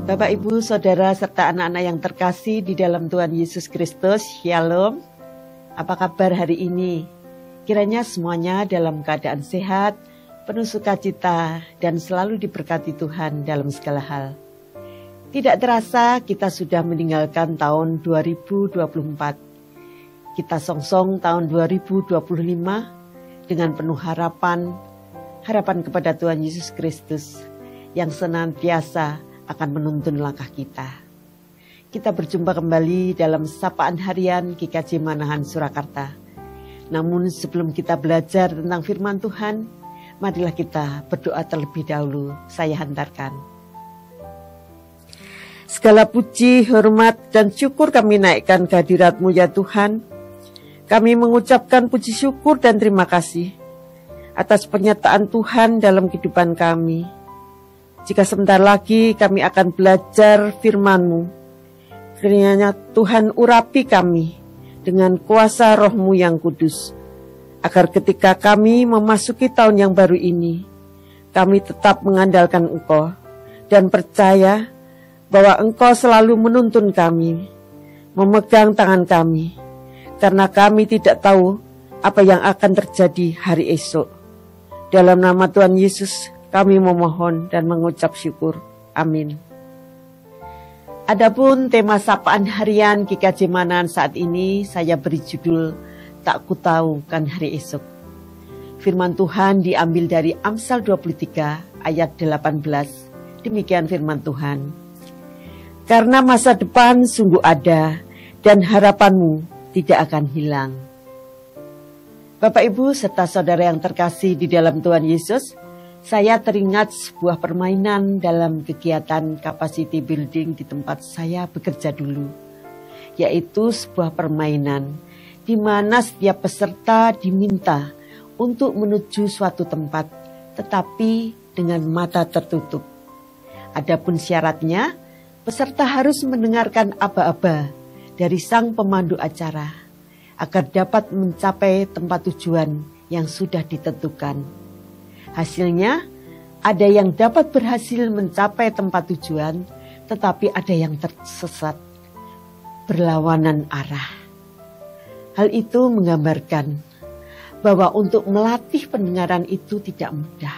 Bapak, Ibu, Saudara, serta anak-anak yang terkasih di dalam Tuhan Yesus Kristus, Shalom. Apa kabar hari ini? Kiranya semuanya dalam keadaan sehat, penuh sukacita, dan selalu diberkati Tuhan dalam segala hal. Tidak terasa kita sudah meninggalkan tahun 2024. Kita songsong tahun 2025 dengan penuh harapan kepada Tuhan Yesus Kristus yang senantiasa akan menuntun langkah kita. Kita berjumpa kembali dalam Sapaan Harian GKJ Manahan Surakarta. Namun sebelum kita belajar tentang firman Tuhan, marilah kita berdoa terlebih dahulu. Saya hantarkan. Segala puji, hormat, dan syukur kami naikkan kehadirat-Mu ya Tuhan. Kami mengucapkan puji syukur dan terima kasih atas penyertaan Tuhan dalam kehidupan kami. Jika sebentar lagi kami akan belajar firman-Mu, kiranya Tuhan urapi kami dengan kuasa Roh-Mu yang kudus, agar ketika kami memasuki tahun yang baru ini, kami tetap mengandalkan Engkau dan percaya bahwa Engkau selalu menuntun kami, memegang tangan kami, karena kami tidak tahu apa yang akan terjadi hari esok. Dalam nama Tuhan Yesus, kami memohon dan mengucap syukur. Amin. Adapun tema Sapaan Harian GKJ Manahan saat ini saya beri judul Tak Kutahu Kan Hari Esok. Firman Tuhan diambil dari Amsal 23 ayat 18. Demikian firman Tuhan. Karena masa depan sungguh ada dan harapanmu tidak akan hilang. Bapak, Ibu, serta saudara yang terkasih di dalam Tuhan Yesus, saya teringat sebuah permainan dalam kegiatan capacity building di tempat saya bekerja dulu, yaitu sebuah permainan di mana setiap peserta diminta untuk menuju suatu tempat, tetapi dengan mata tertutup. Adapun syaratnya, peserta harus mendengarkan aba-aba dari sang pemandu acara agar dapat mencapai tempat tujuan yang sudah ditentukan. Hasilnya, ada yang dapat berhasil mencapai tempat tujuan, tetapi ada yang tersesat, berlawanan arah. Hal itu menggambarkan bahwa untuk melatih pendengaran itu tidak mudah.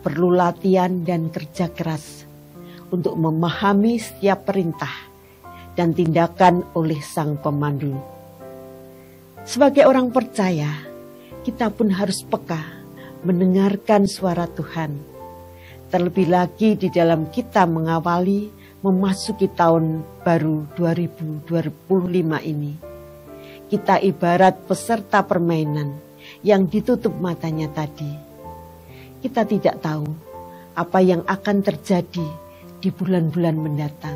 Perlu latihan dan kerja keras untuk memahami setiap perintah dan tindakan oleh sang pemandu. Sebagai orang percaya, kita pun harus peka mendengarkan suara Tuhan. Terlebih lagi di dalam kita mengawali memasuki tahun baru 2025 ini. Kita ibarat peserta permainan yang ditutup matanya tadi. Kita tidak tahu apa yang akan terjadi di bulan-bulan mendatang.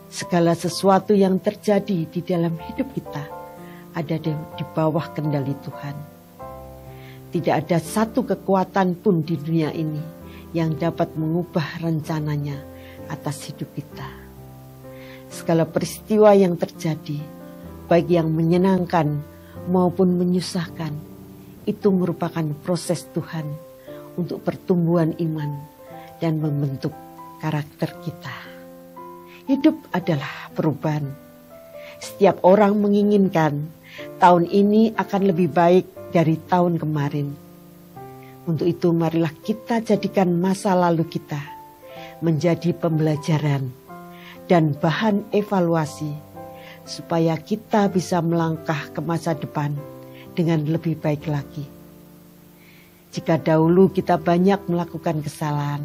Segala sesuatu yang terjadi di dalam hidup kita ada di bawah kendali Tuhan. Tidak ada satu kekuatan pun di dunia ini yang dapat mengubah rencananya atas hidup kita. Segala peristiwa yang terjadi, baik yang menyenangkan maupun menyusahkan, itu merupakan proses Tuhan untuk pertumbuhan iman dan membentuk karakter kita. Hidup adalah perubahan. Setiap orang menginginkan tahun ini akan lebih baik dari tahun kemarin. Untuk itu marilah kita jadikan masa lalu kita menjadi pembelajaran dan bahan evaluasi supaya kita bisa melangkah ke masa depan dengan lebih baik lagi. Jika dahulu kita banyak melakukan kesalahan,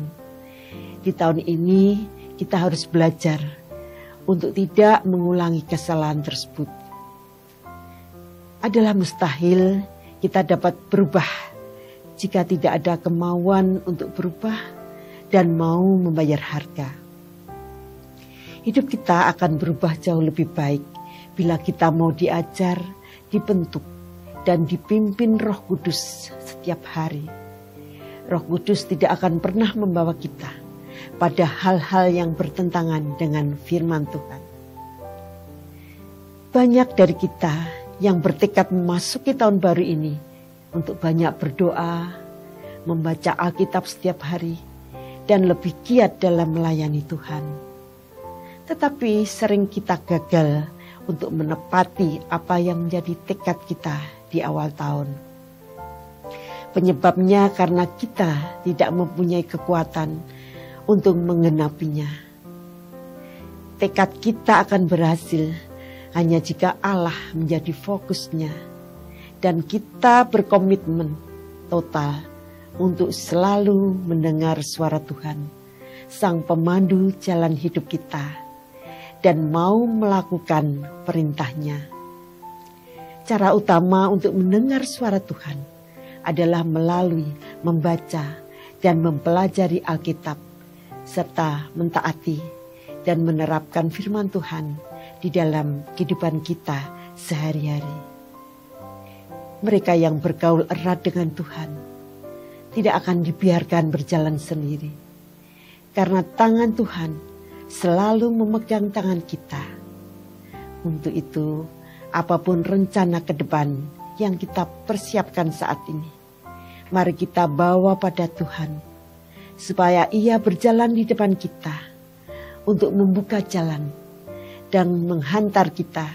di tahun ini kita harus belajar untuk tidak mengulangi kesalahan tersebut. Adalah mustahil kita dapat berubah jika tidak ada kemauan untuk berubah dan mau membayar harga. Hidup kita akan berubah jauh lebih baik bila kita mau diajar, dibentuk, dan dipimpin Roh Kudus setiap hari. Roh Kudus tidak akan pernah membawa kita pada hal-hal yang bertentangan dengan firman Tuhan. Banyak dari kita yang bertekad memasuki tahun baru ini untuk banyak berdoa, membaca Alkitab setiap hari, dan lebih giat dalam melayani Tuhan. Tetapi sering kita gagal untuk menepati apa yang menjadi tekad kita di awal tahun. Penyebabnya karena kita tidak mempunyai kekuatan untuk menggenapinya. Tekad kita akan berhasil hanya jika Allah menjadi fokusnya dan kita berkomitmen total untuk selalu mendengar suara Tuhan, Sang Pemandu jalan hidup kita, dan mau melakukan perintahnya. Cara utama untuk mendengar suara Tuhan adalah melalui membaca dan mempelajari Alkitab, serta mentaati dan menerapkan firman Tuhan di dalam kehidupan kita sehari-hari. Mereka yang bergaul erat dengan Tuhan tidak akan dibiarkan berjalan sendiri, karena tangan Tuhan selalu memegang tangan kita. Untuk itu, apapun rencana ke depan yang kita persiapkan saat ini, mari kita bawa pada Tuhan, supaya Ia berjalan di depan kita untuk membuka jalan dan menghantar kita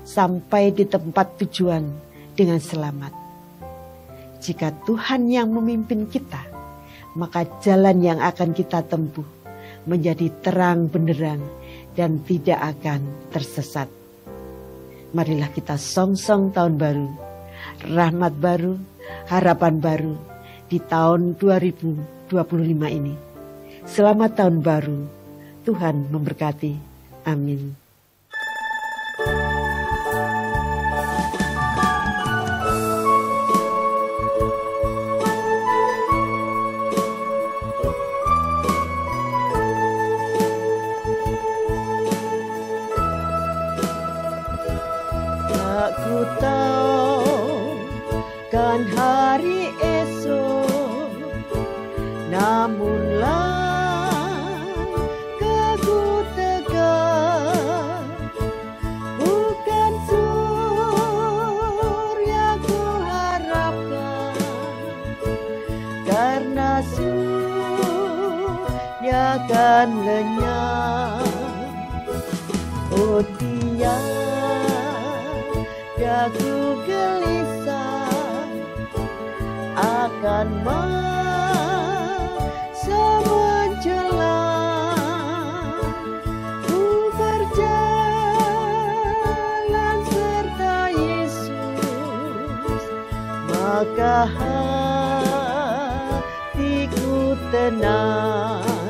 sampai di tempat tujuan dengan selamat. Jika Tuhan yang memimpin kita, maka jalan yang akan kita tempuh menjadi terang benderang dan tidak akan tersesat. Marilah kita song-song tahun baru, rahmat baru, harapan baru di tahun 2025 ini. Selamat tahun baru, Tuhan memberkati. Amin. Aku tahu kan hari esok, namunlah aku tegar, bukan surya ku harapkan, karena surya kan lenyap. Oh aku gelisah akan masa menjelang, ku berjalan serta Yesus, maka hatiku tenang.